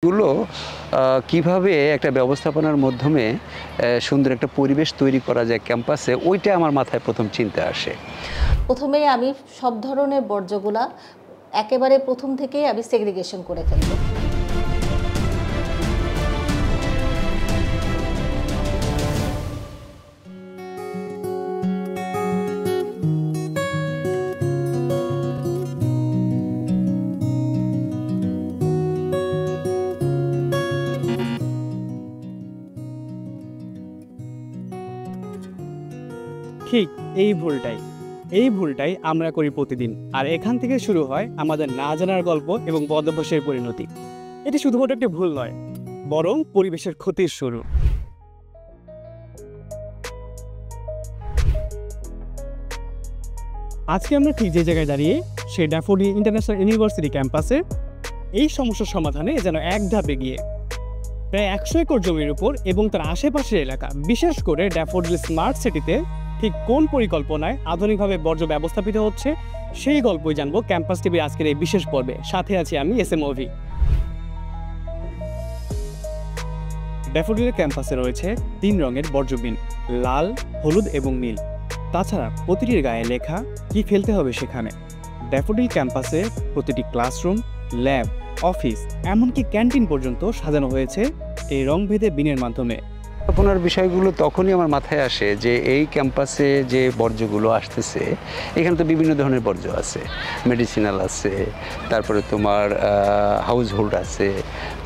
গুলো কিভাবে একটা ব্যবস্থাপনার মাধ্যমে সুন্দর একটা পরিবেশ তৈরি করা যায় ক্যাম্পাসে, ওইটা আমার মাথায় প্রথম চিন্তা আসে। প্রথমেই আমি সব ধরনের বর্জ্যগুলা একেবারে প্রথম থেকেই আমি সেগ্রিগেশন করে ফেলব। ঠিক এই ভুলটাই আমরা করি প্রতিদিন, আর এখান থেকে শুরু হয় আমাদের না জানার গল্প এবং বদভ্যাসের পরিণতি। এটি শুধুমাত্র একটি ভুল নয়, বরং পরিবেশের ক্ষতির শুরু। আজকে আমরা ঠিক যে জায়গায় দাঁড়িয়ে, সেই ড্যাফোডিল ইন্টারন্যাশনাল ইউনিভার্সিটি ক্যাম্পাসে এই সমস্যার সমাধানে যেন এক ধাপে গিয়ে প্রায় 100 একর জমির উপর এবং তার আশেপাশের এলাকা, বিশেষ করে ড্যাফোডিল স্মার্ট সিটিতে ঠিক কোন পরিকল্পনায় আধুনিকভাবে বর্জ্য ব্যবস্থাপিত হচ্ছে, সেই গল্পই জানবো ক্যাম্পাস টিভির আজকের এই বিশেষ পর্বে। সাথে আছি আমি SM অভি। ড্যাফোডিলের ক্যাম্পাসে রয়েছে 3 রঙের বর্জ্যবিন, লাল, হলুদ এবং নীল। তাছাড়া প্রতিটির গায়ে লেখা কি ফেলতে হবে সেখানে। ড্যাফোডিল ক্যাম্পাসে প্রতিটি ক্লাসরুম, ল্যাব, অফিস, এমনকি ক্যান্টিন পর্যন্ত সাজানো হয়েছে এই রংভেদে বিনের মাধ্যমে। ব্যবস্থাপনার বিষয়গুলো তখনই আমার মাথায় আসে যে এই ক্যাম্পাসে যে বর্জ্যগুলো আসতেছে, এখানে তো বিভিন্ন ধরনের বর্জ্য আছে, মেডিসিনাল আছে, তারপরে তোমার হাউস হোল্ড আছে,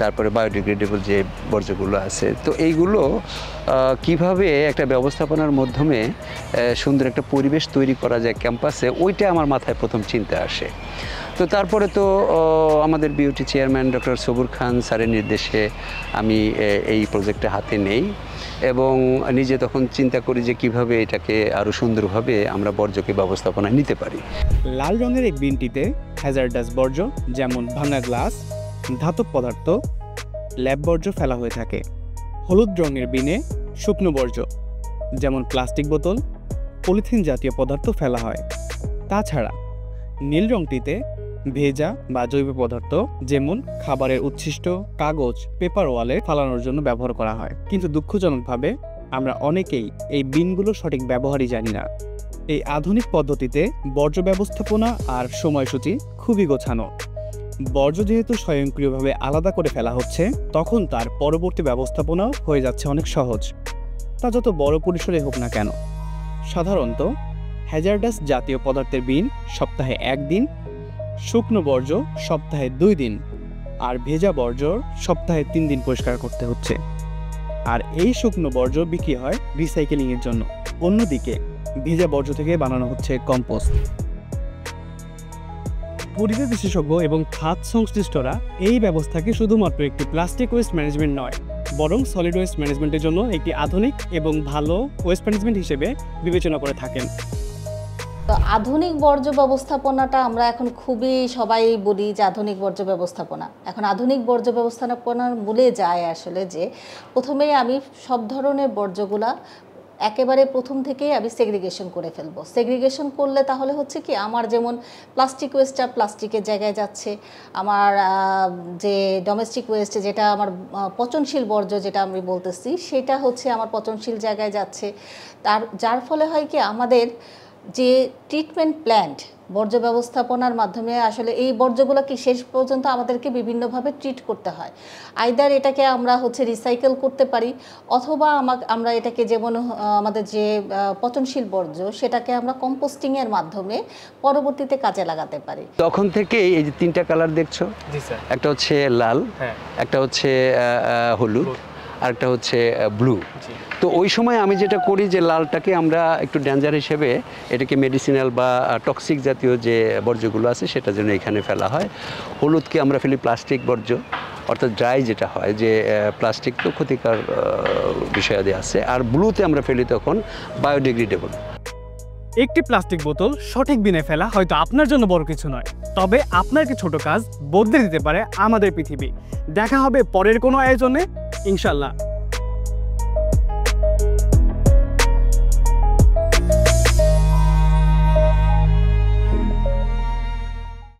তারপরে বায়োডিগ্রেডেবল যে বর্জ্যগুলো আছে। তো এইগুলো কিভাবে একটা ব্যবস্থাপনার মাধ্যমে সুন্দর একটা পরিবেশ তৈরি করা যায় ক্যাম্পাসে, ওইটা আমার মাথায় প্রথম চিন্তা আসে। তো তারপরে তো আমাদের beauty chairman doctor Sabur Khan স্যারের নির্দেশে আমি এই প্রজেক্টে হাতে নেই এবং নিজে তখন চিন্তা করি যে কিভাবে এটাকে আরও সুন্দরভাবে আমরা বর্জ্যকে ব্যবস্থাপনায় নিতে পারি। লাল রঙের এই বিনটিতে হ্যাজার্ডাস বর্জ্য যেমন ভাঙা গ্লাস, ধাতব পদার্থ, ল্যাব বর্জ্য ফেলা হয়ে থাকে। হলুদ রঙের বিনে শুকনো বর্জ্য যেমন প্লাস্টিক বোতল, পলিথিন জাতীয় পদার্থ ফেলা হয়। তাছাড়া নীল রঙটিতে ভেজা বা জৈব পদার্থ যেমন খাবারের উচ্ছিষ্ট, কাগজ, পেপার ওয়ালে ফালানোর জন্য ব্যবহার করা হয়। কিন্তু দুঃখজনকভাবে আমরা অনেকেই এই বিনগুলোর সঠিক ব্যবহারই জানি না। এই আধুনিক পদ্ধতিতে বর্জ্য ব্যবস্থাপনা আর সময়সূচি খুবই গোছানো। বর্জ্য যেহেতু স্বয়ংক্রিয়ভাবে আলাদা করে ফেলা হচ্ছে, তখন তার পরবর্তী ব্যবস্থাপনাও হয়ে যাচ্ছে অনেক সহজ, তা যত বড় পরিসরে হোক না কেন। সাধারণত হ্যাজার্ডাস জাতীয় পদার্থের বিন সপ্তাহে 1 দিন, শুকনো বর্জ্য সপ্তাহে 2 দিন, আর ভেজা বর্জ্য সপ্তাহে 3 দিন পরিষ্কার করতে হচ্ছে। আর এই শুকনো বর্জ্য বিক্রি হয় রিসাইকেলিংয়ের জন্য। অন্যদিকে ভেজা বর্জ্য থেকে বানানো হচ্ছে কম্পোস্ট। পরিবেশ বিশেষজ্ঞ এবং খাত সংশ্লিষ্টরা এই ব্যবস্থাকে শুধুমাত্র একটি প্লাস্টিক ওয়েস্ট ম্যানেজমেন্ট নয়, বরং সলিড ওয়েস্ট ম্যানেজমেন্টের জন্য একটি আধুনিক এবং ভালো ওয়েস্ট ম্যানেজমেন্ট হিসেবে বিবেচনা করে থাকেন। তো আধুনিক বর্জ্য ব্যবস্থাপনাটা আমরা এখন খুবই সবাই বলি যে আধুনিক বর্জ্য ব্যবস্থাপনা। এখন আধুনিক বর্জ্য ব্যবস্থাপনার মূলে যায় আসলে যে প্রথমেই আমি সব ধরনের বর্জ্যগুলা একেবারে প্রথম থেকেই আমি সেগ্রিগেশন করে ফেলবো। সেগ্রিগেশন করলে তাহলে হচ্ছে কি, আমার যেমন প্লাস্টিক ওয়েস্টটা প্লাস্টিকের জায়গায় যাচ্ছে, আমার যে ডোমেস্টিক ওয়েস্ট যেটা আমার পচনশীল বর্জ্য যেটা আমি বলতেছি, সেটা হচ্ছে আমার পচনশীল জায়গায় যাচ্ছে। যার ফলে হয় কি, আমাদের যে ট্রিটমেন্ট প্ল্যান্ট বর্জ্য ব্যবস্থাপনার মাধ্যমে আসলে এই বর্জ্যগুলো কি শেষ পর্যন্ত আমাদেরকে বিভিন্নভাবে ট্রিট করতে হয়। আইদার এটাকে আমরা রিসাইকেল করতে পারি, অথবা আমরা এটাকে যেমন আমাদের যে পচনশীল বর্জ্য সেটাকে আমরা কম্পোস্টিংয়ের মাধ্যমে পরবর্তীতে কাজে লাগাতে পারি। তখন থেকে এই যে 3টা কালার দেখছো, একটা হচ্ছে লাল, একটা হচ্ছে হলুদ, আরেকটা হচ্ছে ব্লু। তো ওই সময় আমি যেটা করি যে লালটাকে আমরা একটু ডেঞ্জার হিসেবে, এটাকে মেডিসিনাল বা টক্সিক জাতীয় যে বর্জ্যগুলো আছে সেটা যেন এখানে ফেলা হয়। হলুদকে আমরা ফেলি প্লাস্টিক বর্জ্য, অর্থাৎ ড্রাই যেটা হয়, যে প্লাস্টিক তো ক্ষতিকর বিষয়াদি আছে। আর ব্লুতে আমরা ফেলি তখন বায়োডিগ্রেডেবল। একটি প্লাস্টিক বোতল সঠিক বিনে ফেলা হয়তো আপনার জন্য বড় কিছু নয়, তবে আপনার কি ছোট কাজ বদলে দিতে পারে আমাদের পৃথিবী। দেখা হবে পরের কোনো আয়োজনে, ইনশাল্লাহ।